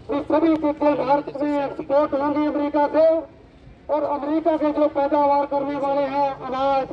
ये सभी चीजें भारत में एक्सपोर्ट होंगी अमेरिका से, और अमेरिका के जो पैदावार करने वाले हैं अनाज।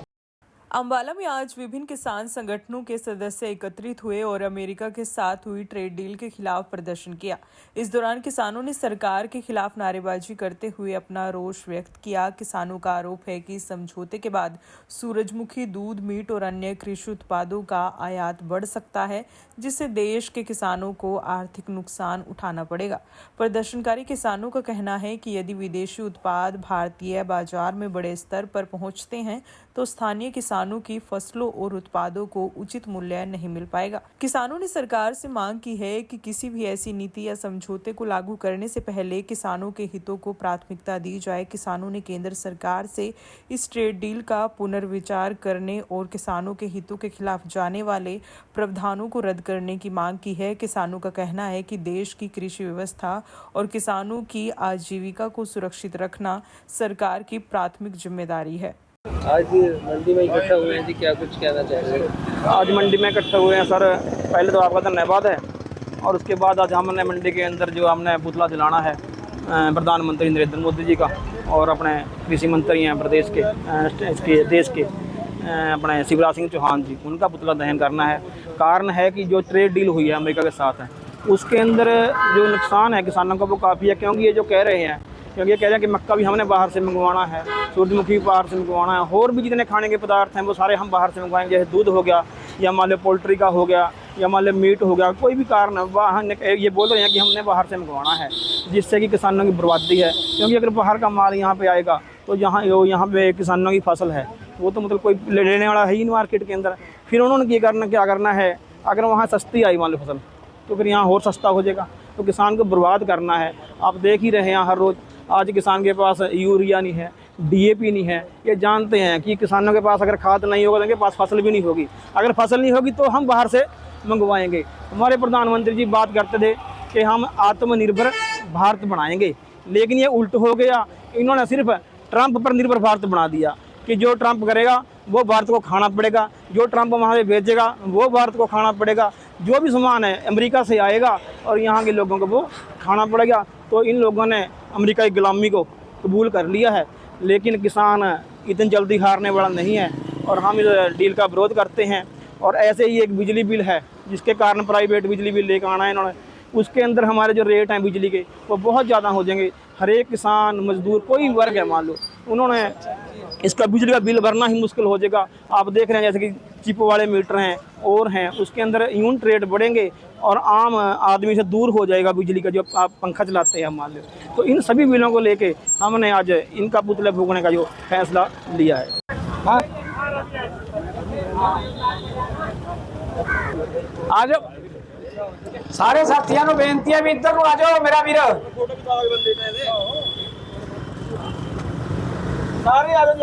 अंबाला में आज विभिन्न किसान संगठनों के सदस्य एकत्रित हुए और अमेरिका के साथ हुई ट्रेड डील के खिलाफ प्रदर्शन किया। इस दौरान किसानों ने सरकार के खिलाफ नारेबाजी करते हुए अपना रोष व्यक्त किया। किसानों का आरोप है कि समझौते के बाद सूरजमुखी, दूध, मीट और अन्य कृषि उत्पादों का आयात बढ़ सकता है, जिससे देश के किसानों को आर्थिक नुकसान उठाना पड़ेगा। प्रदर्शनकारी किसानों का कहना है कि यदि विदेशी उत्पाद भारतीय बाजार में बड़े स्तर पर पहुंचते हैं तो स्थानीय किसानों की फसलों और उत्पादों को उचित मूल्य नहीं मिल पाएगा। किसानों ने सरकार से मांग की है कि किसी भी ऐसी नीति या समझौते को लागू करने से पहले किसानों के हितों को प्राथमिकता दी जाए। किसानों ने केंद्र सरकार से इस ट्रेड डील का पुनर्विचार करने और किसानों के हितों के खिलाफ जाने वाले प्रावधानों को रद्द करने की मांग की है। किसानों का कहना है कि देश की कृषि व्यवस्था और किसानों की आजीविका को सुरक्षित रखना सरकार की प्राथमिक जिम्मेदारी है। आज मंडी में इकट्ठा हुए हैं जी, क्या कुछ कहना चाहिए? आज मंडी में इकट्ठे हुए हैं सर, पहले तो आपका धन्यवाद है। और उसके बाद आज हमने मंडी के अंदर जो हमने पुतला जलाना है प्रधानमंत्री नरेंद्र मोदी जी का, और अपने कृषि मंत्री हैं प्रदेश के देश के अपने शिवराज सिंह चौहान जी, उनका पुतला दहन करना है। कारण है कि जो ट्रेड डील हुई है अमेरिका के साथ है, उसके अंदर जो नुकसान है किसानों का वो काफ़ी है। क्योंकि ये जो कह रहे हैं, क्योंकि ये कह रहे हैं कि मक्का भी हमने बाहर से मंगवाना है, सूरजमुखी बाहर से मंगवाना है, और भी जितने खाने के पदार्थ हैं वो सारे हम बाहर से मंगवाएंगे। जैसे दूध हो गया, या मान लो पोल्ट्री का हो गया, या मान लो मीट हो गया, कोई भी कारण है ये बोल रहे हैं कि हमने बाहर से मंगवाना है, जिससे कि किसानों की बर्बादी है। क्योंकि अगर बाहर का माल यहाँ पे आएगा तो यहाँ पे किसानों की फसल है वो तो मतलब कोई लेने वाला है ही नहीं मार्केट के अंदर। फिर उन्होंने क्या करना है, अगर वहाँ सस्ती आई मान लो फसल, तो फिर यहाँ और सस्ता हो जाएगा, तो किसान को बर्बाद करना है। आप देख ही रहे हैं हर रोज़ आज किसान के पास यूरिया नहीं है, डीएपी नहीं है। ये जानते हैं कि किसानों के पास अगर खाद नहीं होगा तो उनके पास फसल भी नहीं होगी। अगर फसल नहीं होगी तो हम बाहर से मंगवाएंगे। हमारे प्रधानमंत्री जी बात करते थे कि हम आत्मनिर्भर भारत बनाएंगे, लेकिन ये उल्ट हो गया। इन्होंने सिर्फ ट्रंप पर निर्भर भारत बना दिया कि जो ट्रंप करेगा वो भारत को खाना पड़ेगा, जो ट्रंप वहाँ से भेजेगा वो भारत को खाना पड़ेगा। जो भी सामान है अमेरिका से आएगा और यहाँ के लोगों को वो खाना पड़ेगा। तो इन लोगों ने अमेरिका की गुलामी को कबूल कर लिया है, लेकिन किसान इतनी जल्दी हारने वाला नहीं है। और हम इस डील का विरोध करते हैं। और ऐसे ही एक बिजली बिल है जिसके कारण प्राइवेट बिजली बिल लेकर आना है इन्होंने, उसके अंदर हमारे जो रेट हैं बिजली के वो बहुत ज़्यादा हो जाएंगे। हर एक किसान, मजदूर, कोई वर्ग है मान लो, उन्होंने इसका बिजली का बिल भरना ही मुश्किल हो जाएगा। आप देख रहे हैं जैसे कि चिप वाले मीटर हैं और हैं, उसके अंदर यूनिट रेट बढ़ेंगे और आम आदमी से दूर हो जाएगा बिजली का जो आप पंखा चलाते हैं मान लो। तो इन सभी बिलों को लेके हमने आज इनका पुतले फूकने का जो फैसला लिया है। हाँ, आज सारे साथियों को बेनती है भी इधर को आ जाओ मेरा वीर, सारे आ जाओ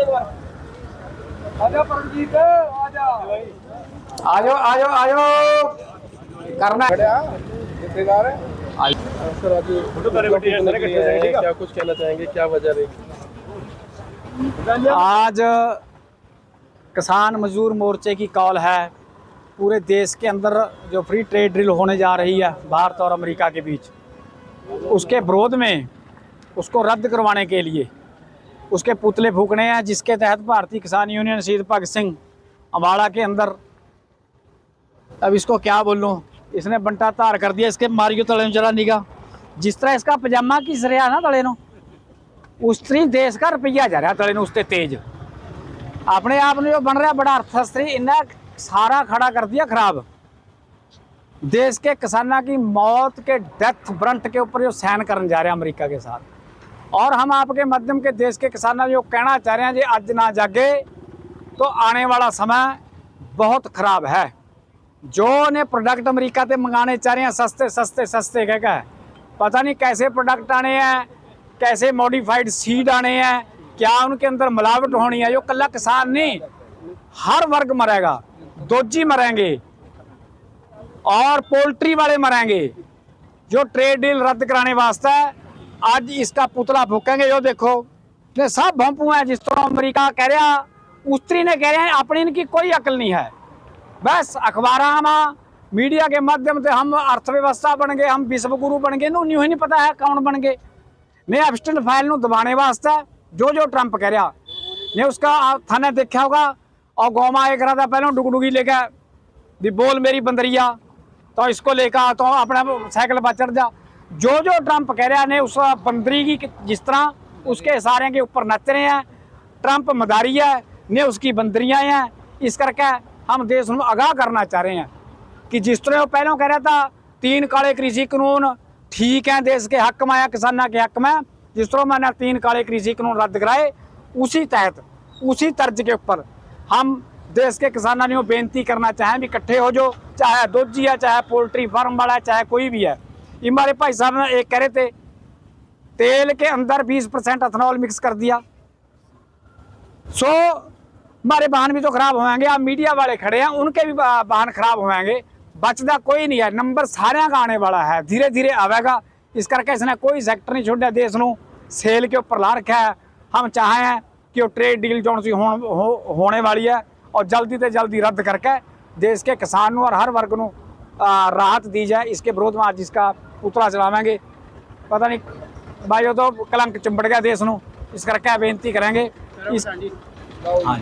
करना क्या कुछ कहना चाहेंगे, क्या वजह रहेगी? आज किसान मजदूर मोर्चे की कॉल है। पूरे देश के अंदर जो फ्री ट्रेड डील होने जा रही है भारत और अमेरिका के बीच, उसके विरोध में, उसको रद्द करवाने के लिए उसके पुतले फूकने हैं, जिसके तहत भारतीय किसान यूनियन शहीद भगत सिंह अम्बाला के अंदर, अब इसको क्या बोलूं, इसने बंटा तार कर दिया। इसके मारियो तले चला निगा, जिस तरह इसका पजामा घिस रहा ना तले नो, उस तरह देश का रुपया जा रहा तले नो, उससे तेज अपने आप में जो बन रहा बड़ा अर्थशास्त्री, इन्हें सारा खड़ा कर दिया खराब। देश के किसानों की मौत के डेथ वारंट के ऊपर जो साइन करने जा रहे हैं अमेरिका के साथ। और हम आपके माध्यम के देश के किसानों जो कहना चाह रहे हैं, जी आज ना जागे तो आने वाला समय बहुत खराब है। जो ने प्रोडक्ट अमेरिका से मंगाने चाह रहे हैं सस्ते सस्ते सस्ते कह, पता नहीं कैसे प्रोडक्ट आने हैं, कैसे मॉडिफाइड सीड आने हैं, क्या उनके अंदर मिलावट होनी है। जो कल्ला किसान नहीं, हर वर्ग मरेगा, दोजी मरेंगे और पोल्ट्री वाले मरेंगे। जो ट्रेड डील रद्द कराने वास्ते आज इसका पुतला फूकेंगे। जो देखो ये सब भंपू हैं, जिस तरह अमेरिका कह रहा, उस तरी ने कह रहे हैं, अपनी इनकी कोई अकल नहीं है। बस अखबार में मीडिया के माध्यम से हम अर्थव्यवस्था बन गए, हम विश्व गुरु बन गए, नहीं ही नहीं पता है कौन बन गए। ने एब्स्टेंट फाइल नूं दबाने वास्ते जो ट्रंप कह रहा ने उसका थाने देखा होगा। और गौमा एक रहा था पहले डुगडुगी लेके भी बोल मेरी बंदरिया, तो इसको लेकर तो अपना साइकिल पर चढ़ जा। जो ट्रंप कह रहा ने उस बंदरी की जिस तरह उसके इशारे के ऊपर नच रहे हैं। ट्रंप मदारी है ने उसकी बंदरियाँ हैं। इस करके हम देश में आगाह करना चाह रहे हैं कि जिस तरह वो पहले कह रहा था 3 काले कृषि कानून ठीक है, देश के हक में है, किसानों के हक में, जिस तरह मैंने 3 काले कृषि कानून रद्द कराए उसी तहत उसी तर्ज के ऊपर हम देश के किसानों ने बेनती करना चाहें भी इकट्ठे हो जो, चाहे दोजी है, चाहे पोल्ट्री फार्म वाला है, चाहे कोई भी है। हमारे भाई साहब ने एक कह रहे थे तेल के अंदर 20% एथनॉल मिक्स कर दिया, सो हमारे वाहन भी तो खराब होंगे। आप मीडिया वाले खड़े हैं, उनके भी वाहन खराब होंगे, बचता कोई नहीं है। नंबर सारे का आने वाला है, धीरे धीरे आवेगा। इस करके इसने कोई सेक्टर नहीं छोड़ा, देश नूं सेल के ऊपर ला रखा है। हम चाहें कि वो ट्रेड डील जो सी होने वाली है और जल्दी से जल्दी रद्द करके देश के किसानों और हर वर्ग को राहत दी जाए। इसके विरोध में आज इसका पुतला चलावेंगे। पता नहीं भाई तो कलंक चिंबड़ गया देश नूं, इस करके बेनती करेंगे। हाँ।